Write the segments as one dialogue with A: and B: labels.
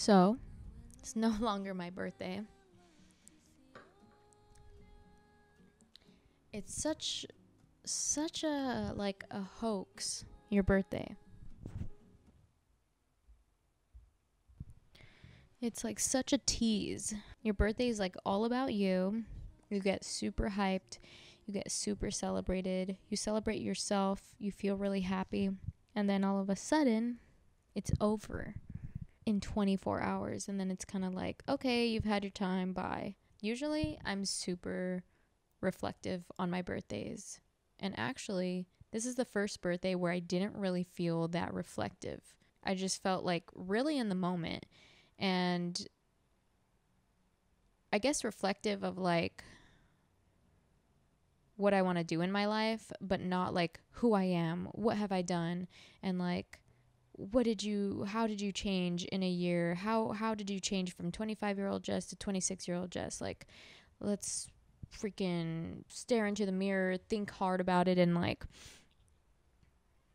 A: So, it's no longer my birthday. It's such a like a hoax, your birthday. It's like such a tease. Your birthday is like all about you. You get super hyped. You get super celebrated. You celebrate yourself. You feel really happy. And then all of a sudden, it's over in 24 hours. And then it's kind of like, okay, you've had your time. Bye. Usually, I'm super reflective on my birthdays. And actually, this is the first birthday where I didn't really feel that reflective. I just felt like really in the moment. And I guess reflective of like what I want to do in my life, but not like who I am, what have I done, and like how did you change in a year? How did you change from 25-year-old Jess to 26-year-old Jess? Like, let's freaking stare into the mirror, think hard about it, and like,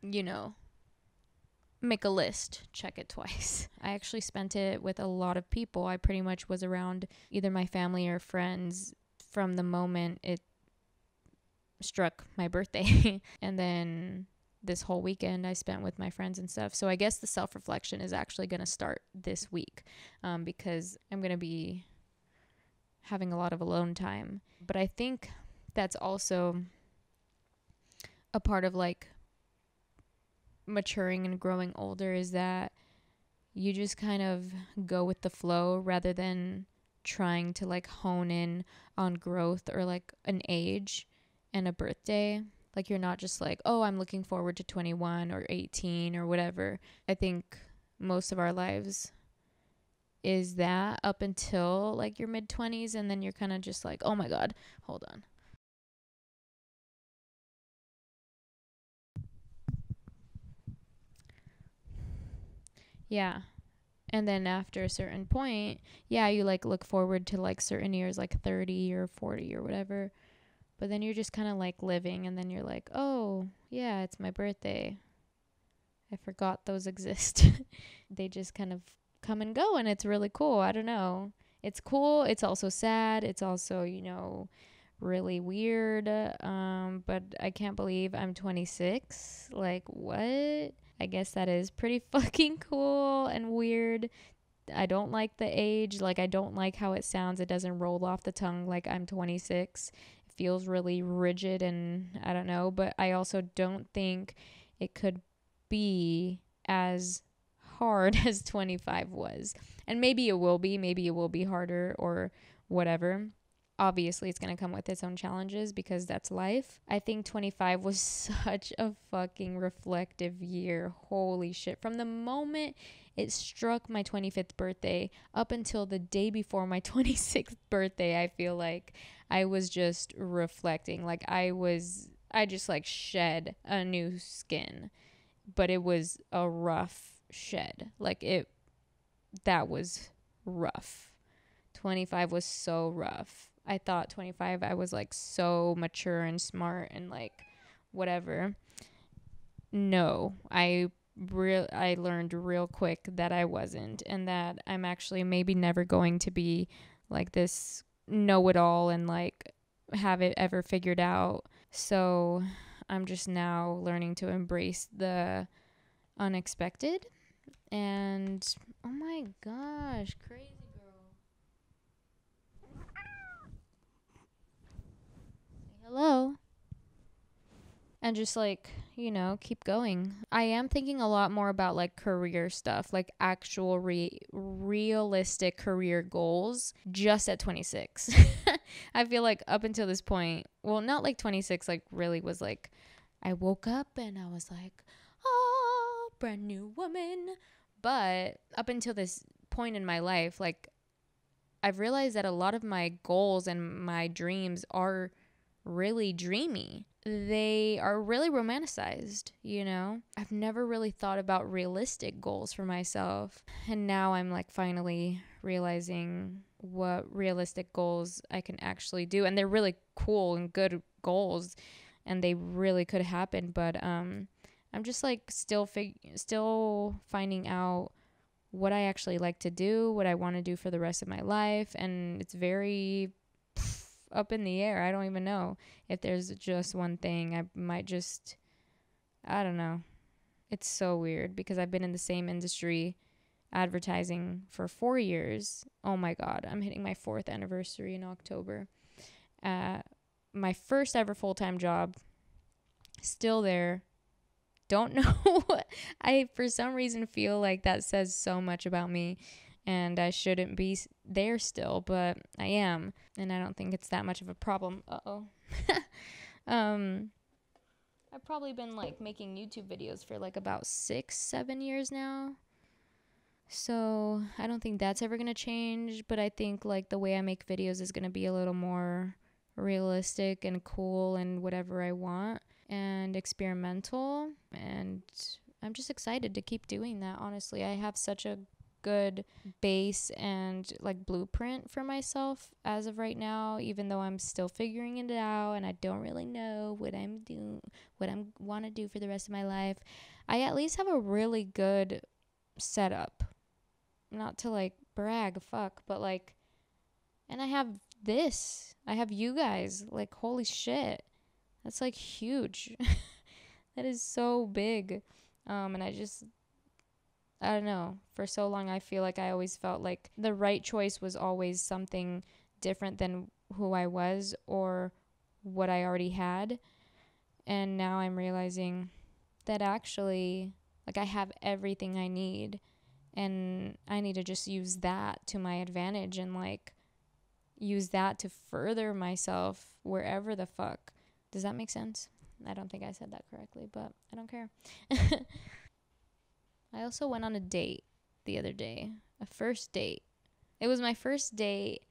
A: make a list, check it twice. I actually spent it with a lot of people. I pretty much was around either my family or friends from the moment it struck my birthday. And then this whole weekend I spent with my friends and stuff. So I guess the self-reflection is actually going to start this week because I'm going to be having a lot of alone time. But I think that's also a part of like maturing and growing older, is that you just kind of go with the flow rather than trying to like hone in on growth or like an age and a birthday. Like, you're not just like, oh, I'm looking forward to 21 or 18 or whatever. I think most of our lives is that up until like your mid-20s, and then you're kind of just like, oh my god, hold on. Yeah. And then after a certain point, yeah, you like look forward to like certain years, like 30 or 40 or whatever. But then you're just kind of like living, and then you're like, oh, yeah, it's my birthday. I forgot those exist. They just kind of come and go, and it's really cool. I don't know. It's cool. It's also sad. It's also, really weird. But I can't believe I'm 26. Like, what? I guess that is pretty fucking cool and weird. I don't like the age. Like, I don't like how it sounds. It doesn't roll off the tongue like I'm 26. It feels really rigid, and I don't know. But I also don't think it could be as hard as 25 was. And maybe it will be. Maybe it will be harder or whatever. Obviously, it's going to come with its own challenges because that's life. I think 25 was such a fucking reflective year. Holy shit. From the moment it struck my 25th birthday up until the day before my 26th birthday, I feel like I was just reflecting. Like, I just like shed a new skin, but it was a rough shed. Like, that was rough. 25 was so rough. I thought 25 I was like so mature and smart and like whatever. No, I learned real quick that I wasn't, and that I'm actually maybe never going to be like this know-it-all and like have it ever figured out. So I'm just now learning to embrace the unexpected. And oh my gosh, crazy. Hello. And just like, keep going. I am thinking a lot more about like career stuff, like actual realistic career goals just at 26. I feel like up until this point, well, not like 26 like really was like I woke up and I was like, oh, brand new woman. But up until this point in my life, like I've realized that a lot of my goals and my dreams are really dreamy. They are really romanticized, I've never really thought about realistic goals for myself. And now I'm like finally realizing what realistic goals I can actually do. And they're really cool and good goals, and they really could happen. But I'm just like still finding out what I actually like to do, what I want to do for the rest of my life. And it's very up in the air. I don't even know if there's just one thing. I might just, I don't know. It's so weird because I've been in the same industry, advertising, for 4 years. Oh my God, I'm hitting my 4th anniversary in October. My first ever full-time job, still there. Don't know. I, for some reason, feel like that says so much about me, and I shouldn't be there still, but I am, and I don't think it's that much of a problem. I've probably been like making YouTube videos for like about 6-7 years now. So I don't think that's ever going to change, but I think like the way I make videos is going to be a little more realistic and cool and whatever I want and experimental. And I'm just excited to keep doing that. Honestly, I have such a good base and like blueprint for myself as of right now, even though I'm still figuring it out and I don't really know what I want to do for the rest of my life. I at least have a really good setup. Not to like brag, but like, and I have you guys, like, holy shit, that's like huge. That is so big. And I don't know, for so long I feel like I always felt like the right choice was always something different than who I was or what I already had. And now I'm realizing that actually, like, I have everything I need, and I need to just use that to my advantage and like use that to further myself wherever the fuck. Does that make sense? I don't think I said that correctly, but I don't care. I also went on a date the other day, a first date. It was my first date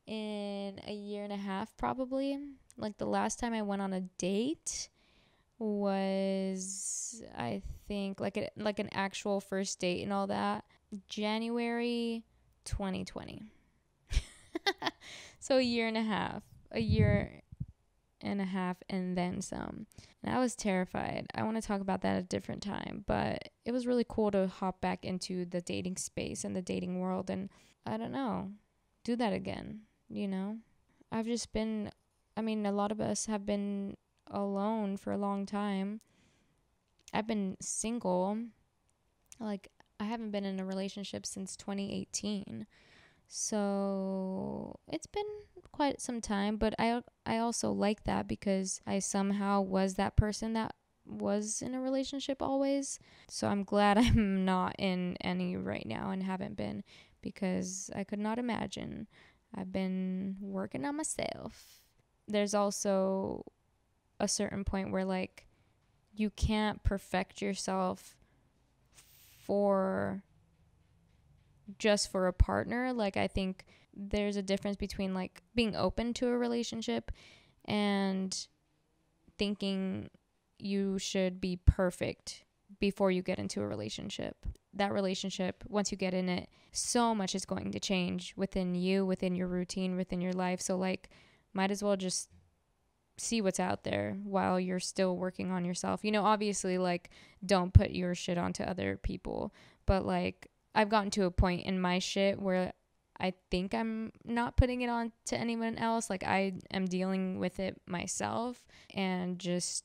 A: in a year and a half, probably. Like, the last time I went on a date was, I think, like an actual first date and all that, January 2020. So a year and a half and then some. And I was terrified. I want to talk about that at a different time, but it was really cool to hop back into the dating space and the dating world, and I don't know, do that again, you know? I've just been, I mean, a lot of us have been alone for a long time. I've been single. Like, I haven't been in a relationship since 2018. So it's been quite some time, but I also like that because I somehow was that person that was in a relationship always. So I'm glad I'm not in any right now and haven't been, because I could not imagine. I've been working on myself. There's also a certain point where like you can't perfect yourself for just for a partner. Like, I think there's a difference between like being open to a relationship and thinking you should be perfect before you get into a relationship. That relationship, once you get in it, so much is going to change within you, within your routine, within your life. So like, might as well just see what's out there while you're still working on yourself. You know, obviously, like, don't put your shit onto other people, but like, I've gotten to a point in my shit where I think I'm not putting it on to anyone else. Like, I am dealing with it myself and just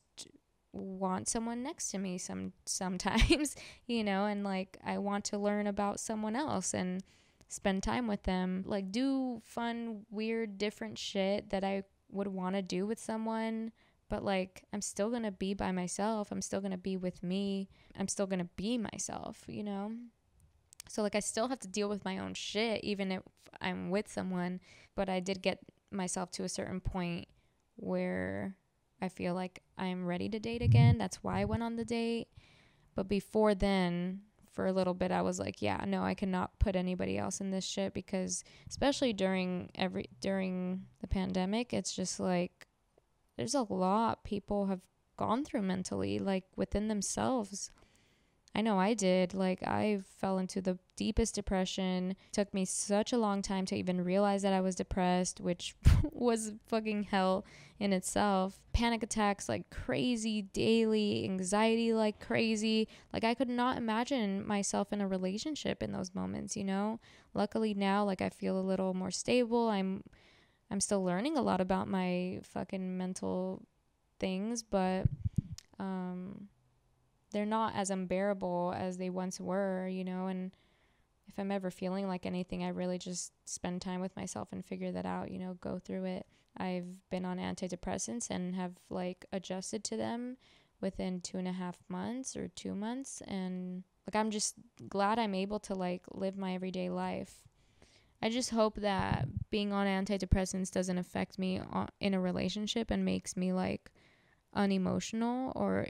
A: want someone next to me sometimes, you know, and like, I want to learn about someone else and spend time with them, like do fun, weird, different shit that I would want to do with someone. But like, I'm still gonna be by myself. I'm still gonna be with me. I'm still gonna be myself, you know? So like, I still have to deal with my own shit even if I'm with someone. But I did get myself to a certain point where I feel like I'm ready to date again. That's why I went on the date. But before then, for a little bit, I was like, yeah, no, I cannot put anybody else in this shit, because especially during the pandemic, it's just like, there's a lot people have gone through mentally, like within themselves. I know I did. Like, I fell into the deepest depression. It took me such a long time to even realize that I was depressed, which was fucking hell in itself. Panic attacks like crazy daily, anxiety like crazy. Like, I could not imagine myself in a relationship in those moments, you know? Luckily now, like, I feel a little more stable. I'm still learning a lot about my fucking mental things, but they're not as unbearable as they once were, you know. And if I'm ever feeling like anything, I really just spend time with myself and figure that out, you know, go through it. I've been on antidepressants and have like adjusted to them within 2.5 months or 2 months. And like, I'm just glad I'm able to like live my everyday life. I just hope that being on antidepressants doesn't affect me in a relationship and makes me like unemotional or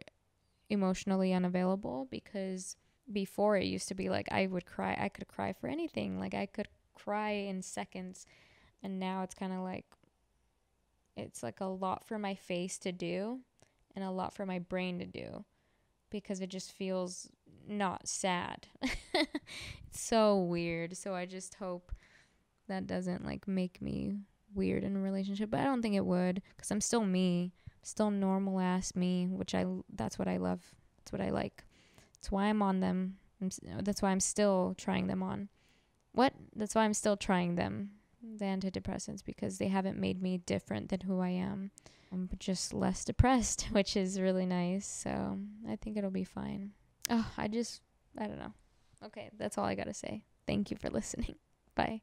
A: emotionally unavailable, because before it used to be like I could cry for anything, like I could cry in seconds, and now it's kind of like it's like a lot for my face to do and a lot for my brain to do, because it just feels not sad. It's so weird. So I just hope that doesn't like make me weird in a relationship, but I don't think it would, because I'm still me, still normal ass me, which that's what I love. That's what I like. That's why I'm on them. That's why I'm still trying them on. That's why I'm still trying them, the antidepressants, because they haven't made me different than who I am. I'm just less depressed, which is really nice. So I think it'll be fine. I don't know. Okay, that's all I gotta say. Thank you for listening. Bye.